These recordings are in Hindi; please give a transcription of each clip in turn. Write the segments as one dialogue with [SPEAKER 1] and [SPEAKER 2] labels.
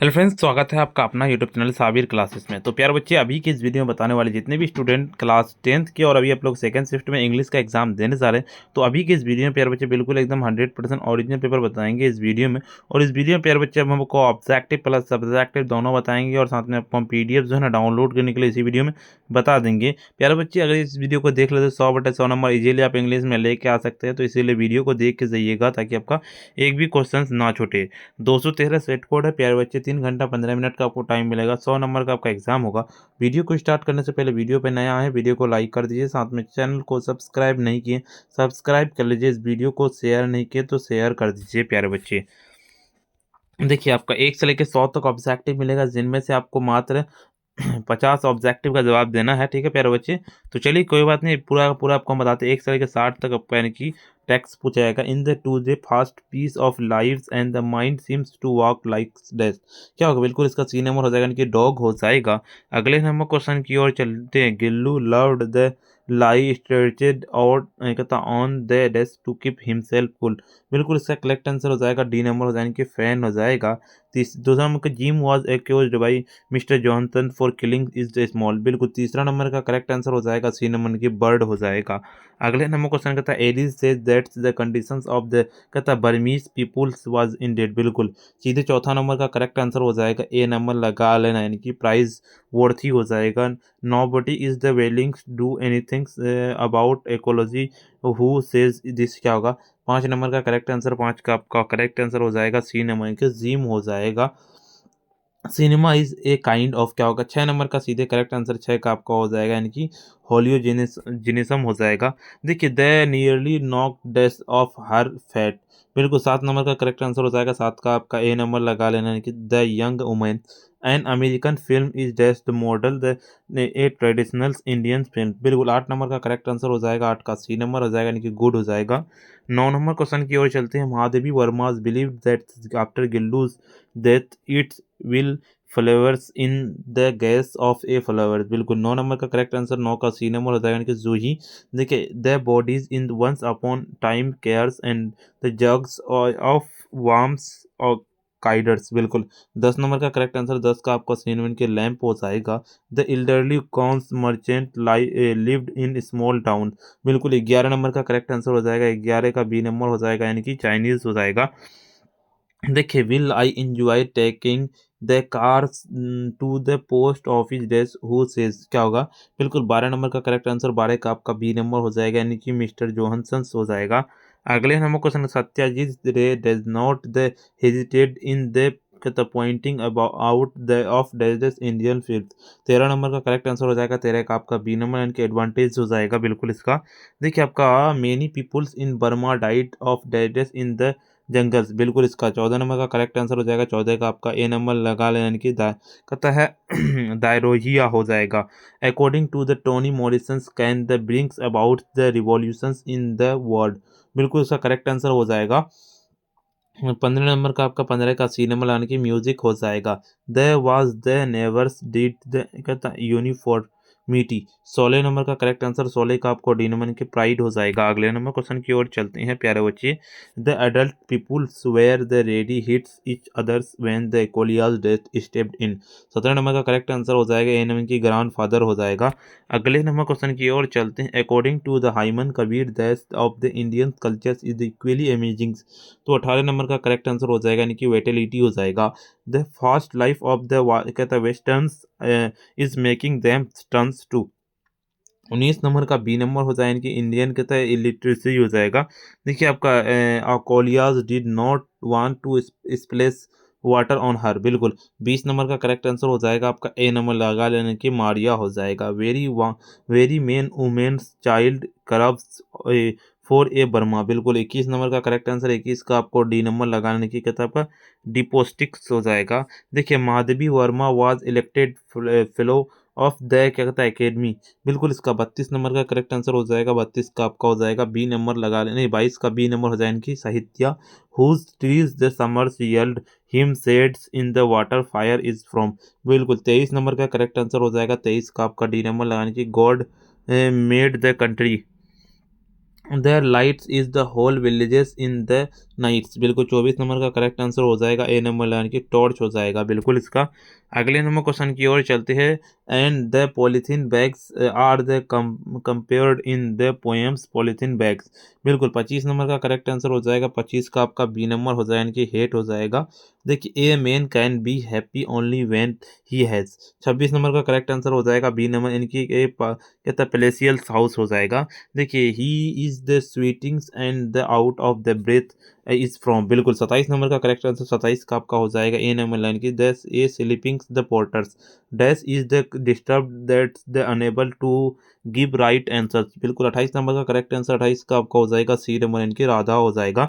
[SPEAKER 1] हेलो फ्रेंड्स, स्वागत है आपका अपना यूट्यूब चैनल साबिर क्लासेस में। तो प्यारे बच्चे, अभी की इस वीडियो में बताने वाले जितने भी स्टूडेंट क्लास 10th के और अभी आप लोग सेकंड शिफ्ट में इंग्लिश का एग्जाम देने जा रहे हैं, तो अभी की इस वीडियो में प्यारे बच्चे बिल्कुल एकदम 100% ओरिजिनल पेपर बताएंगे इस वीडियो में। और इस वीडियो में प्यारे बच्चे अब हमको ऑब्जेक्टिव प्लस सब्जेक्टिव दोनों बताएंगे और साथ में आपको हम PDF जो है ना डाउनलोड करने के लिए इसी वीडियो में बता देंगे। प्यारे बच्चे, अगर इस वीडियो को देख लेते 100/100 नंबर इजीली आप इंग्लिश में लेके आ सकते हैं, तो इसीलिए वीडियो को देख के जाइएगा ताकि आपका एक भी क्वेश्चन ना छूटे। 213 सेट कोड है प्यारे बच्चे, 3 घंटा 15 मिनट का आपको टाइम मिलेगा। 100 नंबर का आपका एग्जाम होगा। वीडियो को स्टार्ट करने से पहले वीडियो पे नया है, वीडियो को लाइक कर दीजिए, साथ में चैनल को सब्सक्राइब नहीं किए सब्सक्राइब कर लीजिए। इस वीडियो को शेयर नहीं किए तो शेयर कर दीजिए प्यारे बच्चे। देखिए, आपका 1 से लेकर 100 तक ऑब्जेक्टिव मिलेगा, जिनमें से आपको मात्र 50 ऑब्जेक्टिव का जवाब देना है। ठीक है प्यारे बच्चे, तो चलिए कोई बात नहीं, पूरा का पूरा आपको हम बताते हैं। 1 से लेकर 60 तक आपका यानी कि टेक्स्ट पूछा जाएगा। In the to the fast piece of lives and the mind seems to walk like death. क्या होगा? बिल्कुल इसका सी नंबर हो जाएगा, यानी कि डॉग हो जाएगा। अगले नंबर क्वेश्चन की ओर चलते हैं। Gillu loved the lie stretched और कहता on the desk to keep himself cool. बिल्कुल इसका करेक्ट आंसर हो जाएगा डी नंबर हो जाएगा, कि फैन हो जाएगा। दूसरा number gym was accused by mister Johnson for killing is the small. बिल्कुल तीसरा नंबर का करेक्ट आंसर हो जाएगा सी नंबर की बर्ड हो जाएगा। अगले नंबर क्वेश्चन कहता है Alice says that's the conditions of the कहता है बर्मीज पीपुल्स वाज इंडेड। बिल्कुल सीधे चौथा नंबर का करेक्ट आंसर हो जाएगा ए नंबर लगा लेना, यानी कि प्राइज वर्थी हो जाएगा। Nobody is the willing do anything about ecology who says this. क्या होगा? 5 नंबर का करेक्ट आंसर, 5 का आपका करेक्ट आंसर हो जाएगा सी नंबर के जिम हो जाएगा। Cinema is a kind of. क्या होगा? 6 नंबर का सीधे करेक्ट आंसर 6 का आपका हो जाएगा, यानी कि होलियोजिनिज्म हो जाएगा। देखिए, the nearly knock death of her fat. बिल्कुल 7 नंबर का करेक्ट आंसर हो जाएगा, 7 का आपका ए नंबर लगा लेना, यानी कि the young women. An American film is डेस्ट the model the a traditional Indian film. बिल्कुल 8 नंबर का करेक्ट आंसर हो जाएगा, 8 का सी नंबर हो जाएगा, यानी कि गुड हो जाएगा। 9 नंबर क्वेश्चन की ओर चलते हैं। Mahadevi Verma believe that after Gillu's death it's will flavours in the gas off a flower. बिल्कुल 9 नंबर का करेक्ट आंसर, 9 का सी नंबर हो जाएगा, यानी कि जूही। देखिए, the bodies in once upon time cares and the jugs of warms और काइडर्स। बिल्कुल 10 नंबर का करेक्ट आंसर, 10 का आपका सी नंबर के लैंप हो जाएगा। द इल्डरली कॉन्स merchant lived in small town. बिल्कुल 11 नंबर का करेक्ट आंसर हो जाएगा, 11 का बी नंबर हो जाएगा, यानी कि चाइनीज हो जाएगा। देखिए, will I enjoy taking the cars to the post office days who says. क्या होगा? बिल्कुल 12 नंबर का करेक्ट आंसर, 12 का आपका बी नंबर हो जाएगा, यानी कि मिस्टर जोहनसन हो जाएगा। अगले number question, Satyajit Ray does not the hesitate in the pointing out the of डेजेस इंडियन फिल्म। 13 नंबर का करेक्ट आंसर हो जाएगा, 13 का आपका बी नंबर, यानी कि एडवांटेज हो जाएगा बिल्कुल इसका। देखिए, आपका many peoples in Burma died of diseases in the jungles. बिल्कुल इसका 14 नंबर का करेक्ट आंसर हो जाएगा, 14 का आपका ए नंबर लगा लेना, यानी कि कहता है दायरोहिया हो जाएगा। According to the Toni Morrison can the brings about the revolutions in the world. बिल्कुल इसका करेक्ट आंसर हो जाएगा 15 नंबर का आपका, 15 का सी नंबर यानी कि म्यूजिक हो जाएगा। The was the नेवर्स did the कहता यूनिफॉर्मिटी। 16 नंबर का करेक्ट आंसर, 16 का आपको डी नंबर के प्राइड हो जाएगा। अगले नंबर क्वेश्चन की ओर चलते हैं प्यारे बच्चे। The adult people swear the ready hits each others when the coolies death stepped in. 17 number का करेक्ट आंसर हो जाएगा, ए नंबर की ग्रैंड फादर हो जाएगा। अगले नंबर क्वेश्चन की ओर चलते हैं। According to the hymn Kabir that of the Indian culture is equally amazing. तो 18 नंबर का करेक्ट आंसर हो जाएगा, यानी कि वेटेलिटी हो जाएगा। The fast life of the कहता है westerns is making them turns to. 19 number का बी नंबर हो जाएगा, यानी कि इंडियन कहता है इलिटरेसी हो जाएगा। देखिए, आपका coolies did not want to splash water on her. बिल्कुल 20 नंबर का करेक्ट आंसर हो जाएगा, आपका ए नंबर लगा लेने की मारिया हो जाएगा। Very men womens child curbs for a Burma. बिल्कुल 21 नंबर का करेक्ट आंसर, 21 का आपको डी नंबर लगाने की कहता है आपका डिपोस्टिक्स हो जाएगा। देखिए, Mahadevi Verma was elected fellow of the क्या कहता है एकेडमी। बिल्कुल इसका 32 नंबर का करेक्ट आंसर हो जाएगा, 32 का आपका हो जाएगा बी नंबर लगा लेना, नहीं 22 का बी नंबर हो जाएगा, इनकी साहित्य। Whose trees the summers yield him seeds in the water fire is from. बिल्कुल 23 नंबर का करेक्ट आंसर हो जाएगा, 23 का आपका डी नंबर लगाने की God made the country. Their lights is the whole villages in the nights. बिल्कुल 24 नंबर का करेक्ट आंसर हो जाएगा ए नंबर यानी कि टॉर्च हो जाएगा बिल्कुल इसका। अगले नंबर क्वेश्चन की ओर चलते हैं। And the polythene bags are the compared in the poems polythene bags. बिल्कुल 25 नंबर का करेक्ट आंसर हो जाएगा। 25 का आपका बी नंबर हो जाएगा यानी कि हेट हो जाएगा। देखिए a man can be happy only when he has. 26 number का करेक्ट आंसर हो जाएगा बी नंबर यानी कि कहता है पैलेसियल हाउस हो जाएगा। देखिए he is the sweetings and the out of the breath is from. बिल्कुल 27 नंबर का करेक्ट आंसर 27 का आपका हो जाएगा ए नंबर लाइन की this a sleeping the porters. Dash is the disturb that the unable to give right answer. बिल्कुल 28 नंबर का करेक्ट आंसर 28 का आपका हो जाएगा सी नंबर यानी कि राधा हो जाएगा।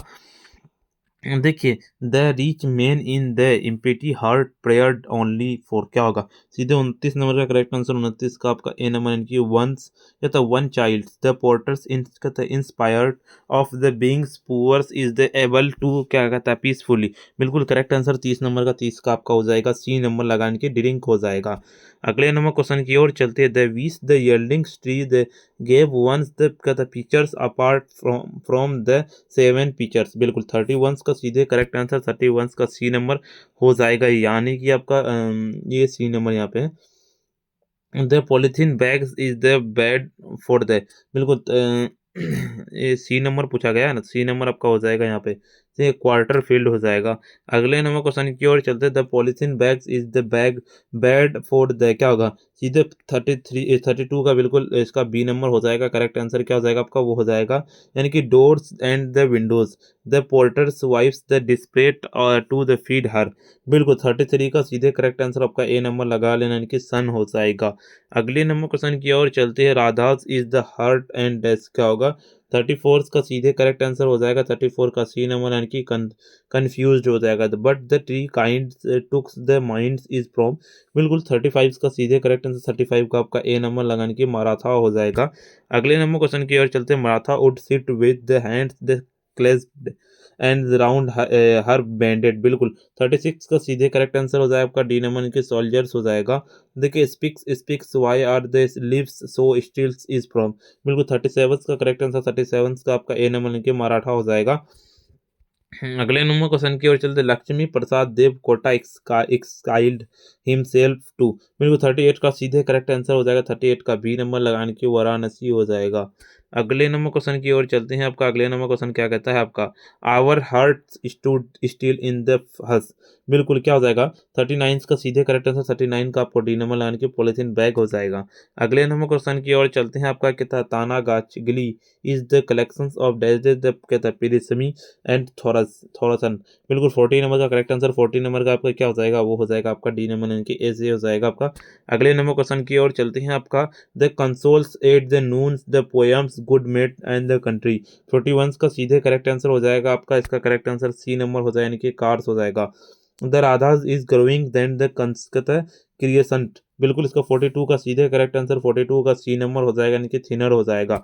[SPEAKER 1] देखिए the rich man in the empty heart prayed only for क्या होगा सीधे 29 नंबर का करेक्ट आंसर 29 का आपका ए नंबर इनकी वंस या तो one child the porters in inspired of the beings poors is the able to क्या कहता है पीसफुली। बिल्कुल करेक्ट आंसर 30 नंबर का 30 का आपका हो जाएगा सी नंबर लगाने के ड्रिंक हो जाएगा। अगले नंबर क्वेश्चन की ओर चलते हैं। द वीस the yearlings tree the gave once the कहता pictures apart from the seven pictures. बिल्कुल 31 का सीधे करेक्ट आंसर 31 का सी नंबर हो जाएगा यानी कि आपका ये सी नंबर यहाँ पे है। The polythene bags is the bad for the. बिल्कुल ये सी नंबर पूछा गया है ना सी नंबर आपका हो जाएगा यहाँ पे ये क्वार्टर फील्ड हो जाएगा। अगले नंबर क्वेश्चन की ओर चलते the polythene bags is the bag bad for the क्या होगा सीधे 32 का बिल्कुल इसका बी नंबर हो जाएगा। करेक्ट आंसर क्या हो जाएगा आपका वो हो जाएगा यानी कि doors and the windows the porters wifes the displayed to the feed her. बिल्कुल 33 का सीधे करेक्ट आंसर आपका ए नंबर लगा लेना यानी कि सन हो जाएगा। अगले नंबर क्वेश्चन की ओर चलते हैं। Radha's is the heart and desk क्या होगा 34 का सीधे करेक्ट आंसर हो जाएगा 34 का सी नंबर यानी कि कंफ्यूज हो जाएगा। But the tree kind takes the mind is from. बिल्कुल 35 का सीधे करेक्ट आंसर 35 का आपका ए नंबर लगाने की मराठा हो जाएगा। अगले नंबर क्वेश्चन की ओर चलते हैं। Maratha would sit with the hands the clasped and round her banded. बिल्कुल 36 का सीधे करेक्ट आंसर हो जाएगा आपका डी नंबर इनके सोल्जर्स हो जाएगा। देखिए speaks speaks why are the lives so stills is from. बिल्कुल 37 का करेक्ट आंसर 37 का आपका ए नंबर इनके मराठा हो जाएगा। अगले नंबर क्वेश्चन की ओर चलते लक्ष्मी प्रसाद देव कोटा एक्सकाइल्ड हिमसेल्फ टू। बिल्कुल 38 का सीधे करेक्ट आंसर हो जाएगा 38 का बी नंबर लगाने की वाराणसी हो जाएगा। अगले नंबर क्वेश्चन की ओर चलते हैं। आपका अगले नंबर क्वेश्चन क्या कहता है आपका our heart stood still in the hush. बिल्कुल क्या हो जाएगा 39 का सीधे करेक्ट आंसर 39 का आपको डी नंबर लगाने की पॉलिथीन बैग हो जाएगा। अगले नंबर क्वेश्चन की ओर चलते हैं। आपका कहता है ताना गाछगिली is the collection of daisies the कहता है पिरिसमी एंड थोरासन। बिल्कुल 40 नंबर का करेक्ट आंसर 40 नंबर का आपका क्या हो जाएगा वो हो जाएगा आपका डी नंबर यानी कि ए से हो जाएगा आपका। अगले नंबर क्वेश्चन की ओर चलते हैं। आपका the consoles at the noons the poems good met and the country. 41 का सीधे करेक्ट आंसर हो जाएगा आपका इसका करेक्ट आंसर सी नंबर हो जाएगा यानी कि कार्स हो जाएगा। द राधास इज ग्रोइंग देन द कहता है क्रिएशन। बिल्कुल इसका 42 का सीधे करेक्ट आंसर 42 का सी नंबर हो जाएगा यानी कि थिनर हो जाएगा।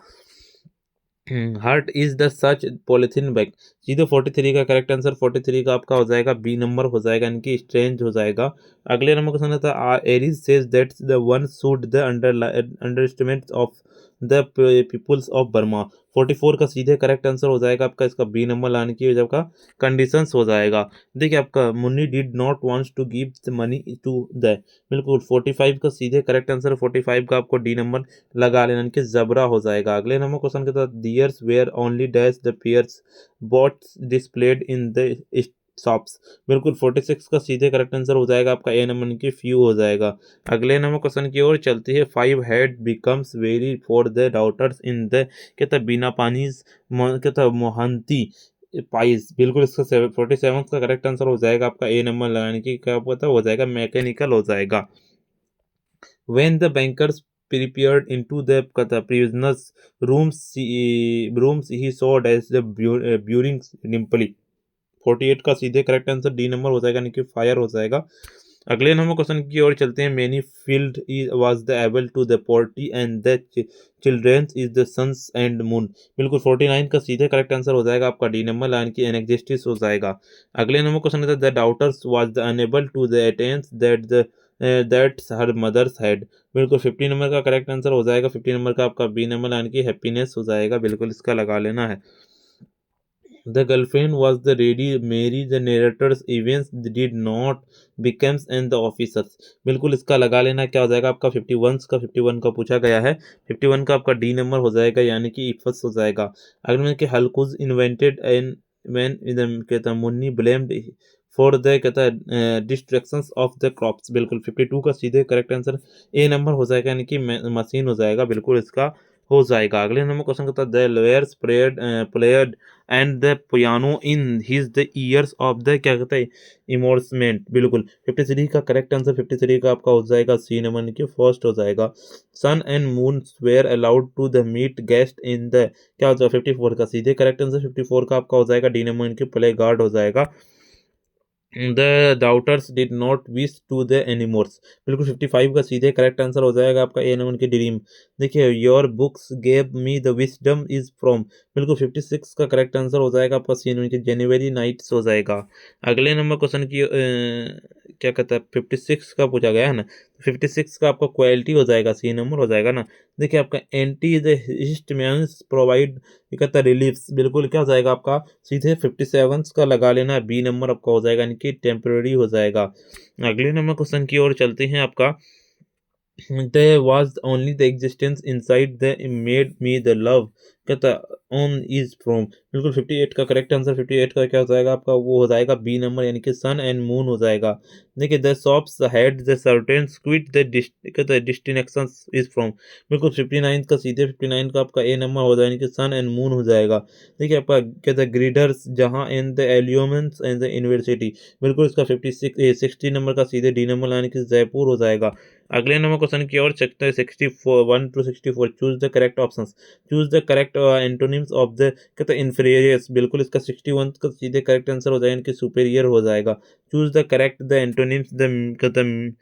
[SPEAKER 1] Heart is the such polythene bag सीधे 43 का करेक्ट आंसर 43 का आपका हो जाएगा बी नंबर हो जाएगा इनकी स्ट्रेंज हो जाएगा। अगले नंबर क्वेश्चन था Aries says that the one should the understandment of the peoples of Burma. 44 का सीधे करेक्ट आंसर हो जाएगा आपका इसका बी नंबर लाने की वजह का कंडीशंस हो जाएगा। देखिए आपका Munni did not wants to give the money to the. बिल्कुल 45 का सीधे करेक्ट आंसर 45 का आपको डी नंबर लगा लेना कि जबरा हो जाएगा। अगले नंबर क्वेश्चन के साथ theirs were only dash the pears bots displayed in the shops. बिल्कुल 46 का सीधे करेक्ट आंसर हो जाएगा आपका ए नंबर की फ्यू हो जाएगा। अगले नंबर क्वेश्चन की ओर चलती है। 5 head becomes very for the daughters in the कहता बिना पानी कहता मोहंती पाइस। बिल्कुल इसका 47 का करेक्ट आंसर हो जाएगा आपका ए नंबर लगाने की क्या पता हो जाएगा मैकेनिकल हो जाएगा। When the bankers prepared into the prisoners' rooms, he saw as the Buring Dimply। 48 का सीधे करेक्ट आंसर डी नंबर हो जाएगा यानी कि फायर हो जाएगा। अगले नंबर क्वेश्चन की ओर चलते हैं। Many field was the able to the पोर्टी and the childrens is the suns and moon. बिल्कुल 49 का सीधे करेक्ट आंसर हो जाएगा आपका डी नंबर लाइन की एनएग्जिस्टिस हो जाएगा। अगले नंबर क्वेश्चन है the daughters was the unable to the attens that's her mothers had. बिल्कुल 50 नंबर का करेक्ट आंसर हो जाएगा 50 नंबर का आपका बी नंबर लाइन की हैप्पीनेस हो जाएगा। बिल्कुल इसका लगा लेना है। The girlfriend was the ready marry the narrators events did not becomes and the officers. बिल्कुल इसका लगा लेना क्या हो जाएगा आपका 51 का 51 का पूछा गया है। 51 का आपका डी नंबर हो जाएगा यानी कि इफस हो जाएगा। अगर मैं कि हल्कुज इन्वेंटेड एंड मैन कहता है मुन्नी ब्लेम्ड फॉर द कहता है डिस्ट्रैक्शंस ऑफ द क्रॉप्स। बिल्कुल 52 का सीधे करेक्ट आंसर ए नंबर हो जाएगा यानी कि मशीन हो जाएगा। बिल्कुल इसका हो जाएगा। अगले नंबर क्वेश्चन कहता है the lawyers played and the piano in his the years of the क्या कहते हैं इमोर्समेंट। बिल्कुल 53 का करेक्ट आंसर 53 का आपका हो जाएगा सी नंबर की फर्स्ट हो जाएगा। Sun and moon were allowed to the meet guest in the क्या हो जाएगा 54 का सीधे करेक्ट आंसर 54 का आपका हो जाएगा डी नंबर की प्ले गार्ड हो जाएगा। The daughters did not wish to the anymore. बिल्कुल 55 का सीधे करेक्ट आंसर हो जाएगा आपका ए नंबर की ड्रीम। देखिए your books gave me the wisdom is from. बिल्कुल 56 का करेक्ट आंसर हो जाएगा आपका सी नंबर की जनवरी नाइट्स हो जाएगा। अगले नंबर क्वेश्चन की क्या कहता है 56 का पूछा गया है ना। 56 का आपका क्वालिटी हो जाएगा सी नंबर हो जाएगा ना। देखिए आपका एंटी द हिस्टमिन्स प्रोवाइड ये कहता है रिलीफ्स। बिल्कुल क्या हो जाएगा आपका सीधे 57 का लगा लेना बी नंबर आपका हो जाएगा यानी कि टेम्पररी हो जाएगा। अगले नंबर क्वेश्चन की ओर चलते हैं आपका there was only the existence inside the made me the love कहता on is from। बिल्कुल 58 का करेक्ट आंसर 58 का क्या हो जाएगा आपका वो हो जाएगा बी नंबर यानी कि सन एंड मून हो जाएगा। देखिए the shops had the certain squit the कहता है डिस्टिनेक्शन इज फ्रॉम। बिल्कुल 59 का सीधे 59 का आपका ए नंबर हो जाएगा यानी कि सन एंड मून हो जाएगा। देखिए आपका कहता है ग्रीडर्स जहाँ in the elements and the university. बिल्कुल इसका 60 नंबर का सीधे डी नंबर यानी कि जयपुर हो जाएगा। अगले नंबर क्वेश्चन की ओर चलते हैं 61 to 64 choose the correct options. Choose the correct antonyms of the कहते हैं इन्फीरियर्स। बिल्कुल इसका 61 का सीधे करेक्ट आंसर हो जाएगा इनके सुपेरियर हो जाएगा। Choose the correct the antonyms the कहते हैं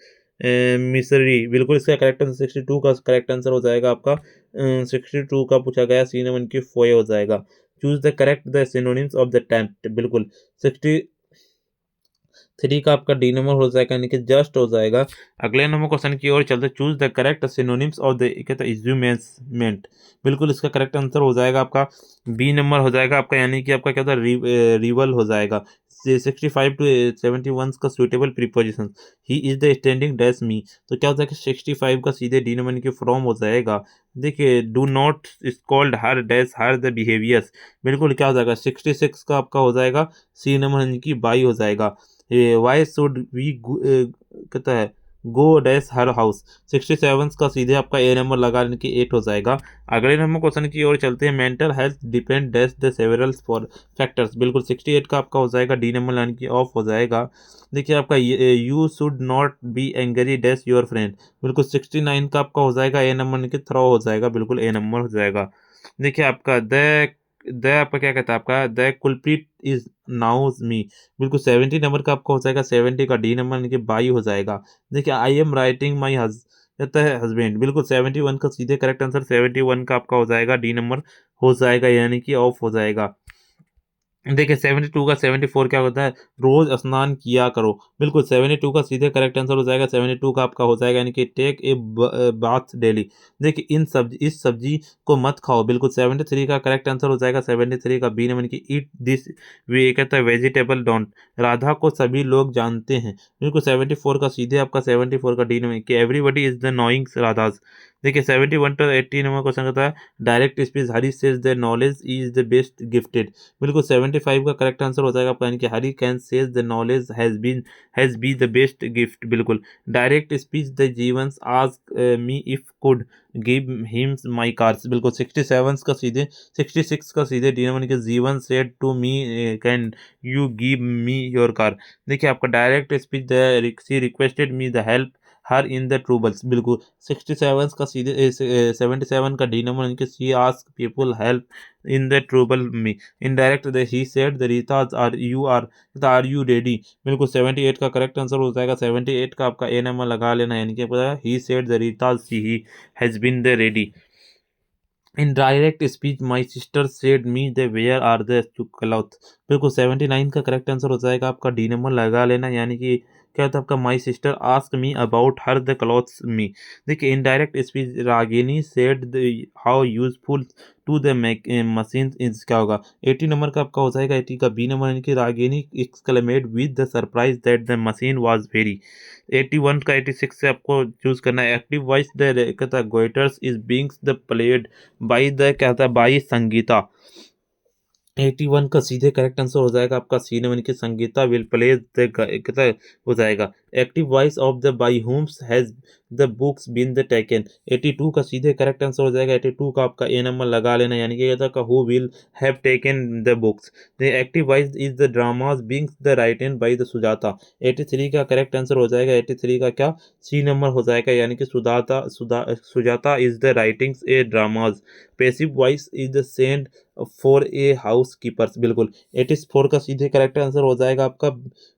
[SPEAKER 1] मिसरी। बिल्कुल इसका करेक्ट आंसर 62 का करेक्ट आंसर हो जाएगा आपका 62 का पूछा गया सी नंबर की फोय हो जाएगा। Choose the correct the synonyms of the tempt. बिल्कुल 63 का आपका डी नंबर हो जाएगा यानी कि जस्ट हो जाएगा। अगले नंबर क्वेश्चन की ओर चलते choose the correct synonyms of the कहते हैं इज्यूमेंट। बिल्कुल इसका करेक्ट आंसर हो जाएगा आपका बी नंबर हो जाएगा आपका यानी कि आपका क्या होता है रिवल हो जाएगा। 65 टू 71 का suitable preposition he is the standing dash मी। तो क्या होता है कि 65 का सीधे डी नंबर के फ्रॉम हो जाएगा। देखिए do not scold her dash her the behaviours. बिल्कुल क्या हो जाएगा 66 का आपका हो जाएगा सी नंबर की बाई हो जाएगा। वाई शुड वी कहता है गो डैश हर हाउस। 67 का सीधे आपका ए नंबर लगा लेने की 8 हो जाएगा। अगले नंबर क्वेश्चन की ओर चलते हैं mental health depend dash the several for factors. बिल्कुल 68 का आपका हो जाएगा डी नंबर लाइन की ऑफ हो जाएगा। देखिए आपका you should not be angry dash your friend. बिल्कुल 69 का आपका हो जाएगा ए नंबर की थ्रो हो जाएगा। बिल्कुल ए नंबर हो जाएगा। देखिए आपका द आपका क्या कहता है आपका द कुलप्रीट इज नाउ मी। बिल्कुल 70 नंबर का आपका हो जाएगा 70 का डी नंबर यानी कि बाई हो जाएगा। देखिए आई एम राइटिंग माई कहता है हस्बैंड। बिल्कुल 71 का सीधे करेक्ट आंसर 71 का आपका हो जाएगा डी नंबर हो जाएगा यानी कि ऑफ हो जाएगा। देखिए 72 का 74 क्या होता है रोज स्नान किया करो। बिल्कुल 72 का सीधे करेक्ट आंसर हो जाएगा 72 का आपका हो जाएगा यानी कि टेक ए बाथ डेली। देखिए इस सब्जी को मत खाओ। बिल्कुल 73 का करेक्ट आंसर हो जाएगा 73 का बी नंबर की ईट दिस वे कहता है वेजिटेबल डोंट। राधा को सभी लोग जानते हैं। बिल्कुल 74 का सीधे आपका 74 का डी नंबर की everybody is the knowing Radha's. देखिए 71 टू 80 नंबर क्वेश्चन कहता है direct speech Hari says the knowledge is the best gifted. बिल्कुल 75 का करेक्ट आंसर हो जाएगा आपका यानी कि Harry can says the knowledge has be the best gift. बिल्कुल direct speech the Jeevans ask me if could give him my cars. बिल्कुल 67 का सीधे 66 का सीधे डी नंबर के Jeevan said to me can you give me your car. देखिए आपका direct speech the she requested me the help her in the troubles. बिल्कुल 67 का सीधे 77 का डी नंबर इनके she ask people help in the trouble me. Indirect the he said the Rita's are you ready. बिल्कुल 78 का करेक्ट आंसर हो जाएगा 78 का आपका ए नंबर लगा लेना यानी कि आपका he said the Rita's he has been the ready. In direct speech my sister said me the where are the cloth. बिल्कुल 79 का करेक्ट आंसर हो जाएगा आपका डी नंबर लगा लेना यानी कि क्या होता है आपका, my sister ask me about her the clothes me. देखिए indirect speech, Ragini said the how useful to the machine is, क्या होगा 80 नंबर का आपका हो जाएगा, 80 का बी नंबर, यानी कि Ragini exclaimed with the surprise that the machine was very. 81 का 86 से आपको चूज करना है। एक्टिव वॉइस द कहता है guitars is beings the played by the, कहता है बाई संगीता। 81 का सीधे करेक्ट आंसर हो जाएगा आपका सी नंबर की संगीता विल प्ले द, कितना हो जाएगा। Active voice of the by homes has the books been the taken. 82 का सीधे करेक्ट आंसर हो जाएगा, 82 का आपका ए नंबर लगा लेना, यानी कि कहता है who will have taken the books. The active voice is the dramas being the written by the Sujata. 83 का करेक्ट आंसर हो जाएगा, 83 का क्या सी नंबर हो जाएगा, यानी कि Sujata is the writings A dramas. Passive voice is the send for a house keepers, बिल्कुल 84 का सीधे करेक्ट आंसर हो जाएगा आपका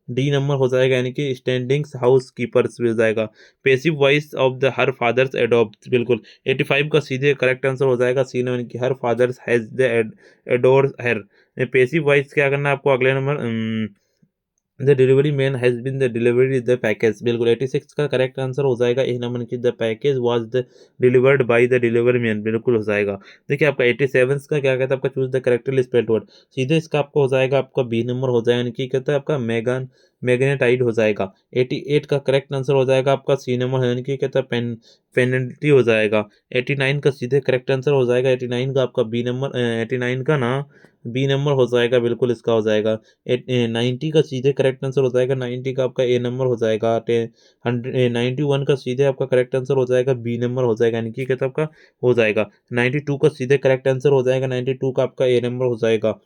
[SPEAKER 1] डी नंबर हो जाएगा, यानी कि स्टैंडिंग्स हाउस कीपर्स हो जाएगा। Passive voice of the her father's adopt, बिल्कुल 85 का सीधे करेक्ट आंसर हो जाएगा सी नंबर की her father's has the adore her. Passive voice क्या करना है आपको, अगले number the delivery man has been the delivery the package, बिल्कुल 86 का करेक्ट आंसर हो जाएगा ए नंबर की the package was the delivered by the delivery man, बिल्कुल हो जाएगा। देखिए आपका 87 का क्या कहता है आपका choose the correctly spelled word, सीधे इसका आपको हो जाएगा आपका बी नंबर हो जाएगा, यानी कि कहता है आपका मैग्नेटाइड हो जाएगा। 88 का करेक्ट आंसर हो जाएगा आपका सी नंबर, यानी कि कहता है पेनल्टी हो जाएगा। 89 का सीधे करेक्ट आंसर हो जाएगा, 89 का आपका बी नंबर, 89 का ना बी नंबर हो जाएगा, बिल्कुल इसका हो जाएगा। 90 का सीधे करेक्ट आंसर हो जाएगा, 90 का आपका ए नंबर हो जाएगा। 91 का सीधे आपका करेक्ट आंसर हो जाएगा, बी नंबर हो जाएगा, यानी कि कहता है आपका हो जाएगा। 92 का सीधे करेक्ट आंसर हो जाएगा, 92 का आपका ए नंबर हो जाएगा।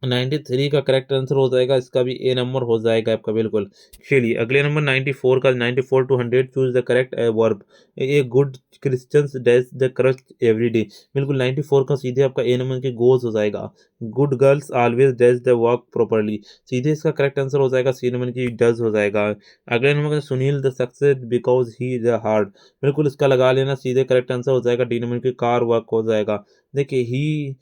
[SPEAKER 1] 93 का करेक्ट आंसर हो जाएगा, इसका भी ए नंबर हो जाएगा आपका, बिल्कुल। चलिए अगले नंबर 94 का, 94 to 100 choose the correct verb. A good Christians dash the crust every day, बिल्कुल 94 का सीधे आपका ए नंबर के गोज हो जाएगा। Good girls always dash the work properly, सीधे इसका करेक्ट आंसर हो जाएगा सी नंबर की डज हो जाएगा। अगले नंबर का Sunil the success because he the hard, बिल्कुल इसका लगा लेना, सीधे करेक्ट आंसर हो जाएगा डी नंबर की कार वर्क हो जाएगा। देखिए he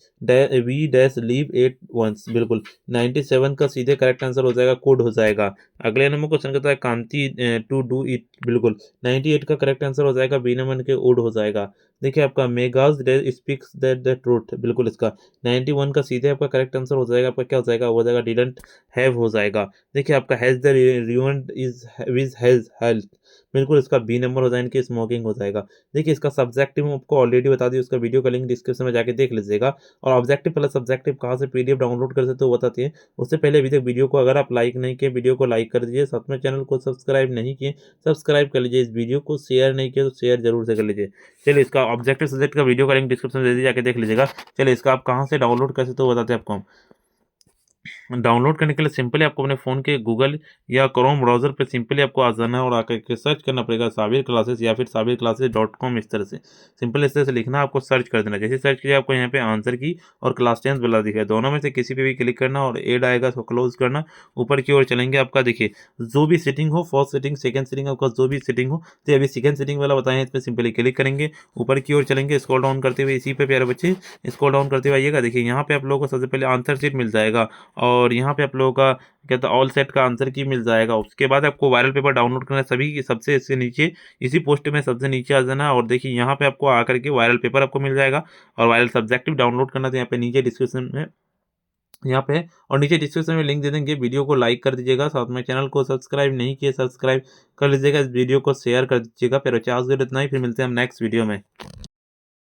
[SPEAKER 1] we dash leave at once, बिल्कुल 97 का सीधे करेक्ट आंसर हो जाएगा कुड हो जाएगा। अगले नंबर क्वेश्चन कहता है कांति टू डू इट, बिल्कुल 98 का करेक्ट आंसर हो जाएगा बी नंबर के उड हो जाएगा। देखिए आपका मेगाज स्पीक्स द ट्रूथ, बिल्कुल इसका 91 का सीधे आपका करेक्ट आंसर हो जाएगा, आपका क्या हो जाएगा, हो जाएगा डिडंट हैव हो जाएगा। देखिए आपका has the event is which has health, बिल्कुल इसका बी नंबर हो जाएगा कि स्मोकिंग हो जाएगा। देखिए इसका सब्जेक्टिव आपको ऑलरेडी बता दी, उसका वीडियो का लिंक डिस्क्रिप्शन में जाके देख लीजिएगा। और ऑब्जेक्टिव प्लस सब्जेक्टिव कहाँ से पीडीएफ डाउनलोड कर सकते हो बताते हैं। उससे पहले अभी तक वीडियो को अगर आप लाइक नहीं किए, वीडियो को लाइक कर दीजिए, साथ में चैनल को सब्सक्राइब नहीं किए सब्सक्राइब कर लीजिए, इस वीडियो को शेयर नहीं किया तो शेयर जरूर से कर लीजिए। चलिए इसका ऑब्जेक्टिव सब्जेक्ट का वीडियो का लिंक डिस्क्रिप्शन में दे दीजिए, जाके देख लीजिएगा। चलिए इसका आप कहाँ से डाउनलोड कर सकते हो बताते हैं आपको हम। डाउनलोड करने के लिए सिंपली आपको अपने फ़ोन के गूगल या क्रोम ब्राउज़र पे सिंपली आपको आ जाना है और आकर के सर्च करना पड़ेगा साबिर क्लासेस या फिर sabirclasses.com, इस तरह से सिंपल इस तरह से लिखना, आपको सर्च कर देना। जैसे सर्च किया आपको यहाँ पे आंसर की और क्लास 10 वाला दिखा है, दोनों में से किसी पे भी क्लिक करना और ऐड आएगा तो क्लोज करना। ऊपर की ओर चलेंगे, आपका देखिए जो भी सेटिंग हो, फर्स्ट सेटिंग सेकंड सेटिंग, आपका जो भी सेटिंग हो, तो अभी सेकंड सेटिंग वाला बताएं, इस पर सिंपली क्लिक करेंगे। ऊपर की ओर चलेंगे, स्क्रॉल डाउन करते हुए इसी पे प्यारे बच्चे स्क्रॉल डाउन करते हुए आइएगा। देखिए यहाँ पे आप लोगों को सबसे पहले आंसर शीट मिल जाएगा और यहाँ पे आप लोगों का कहता है ऑल सेट का आंसर की मिल जाएगा। उसके बाद आपको वायरल पेपर डाउनलोड करना है, सभी की सबसे इससे नीचे इसी पोस्ट में सबसे नीचे आ जाना और देखिए यहाँ पे आपको आकर के वायरल पेपर आपको मिल जाएगा। और वायरल सब्जेक्टिव डाउनलोड करना तो यहाँ पे नीचे डिस्क्रिप्शन में यहाँ पे और नीचे डिस्क्रिप्शन में लिंक दे देंगे। वीडियो को लाइक कर दीजिएगा, साथ में चैनल को सब्सक्राइब नहीं किए सब्सक्राइब कर लीजिएगा, इस वीडियो को शेयर कर दीजिएगा। फिर 50 इतना ही, फिर मिलते हैं हम नेक्स्ट वीडियो में।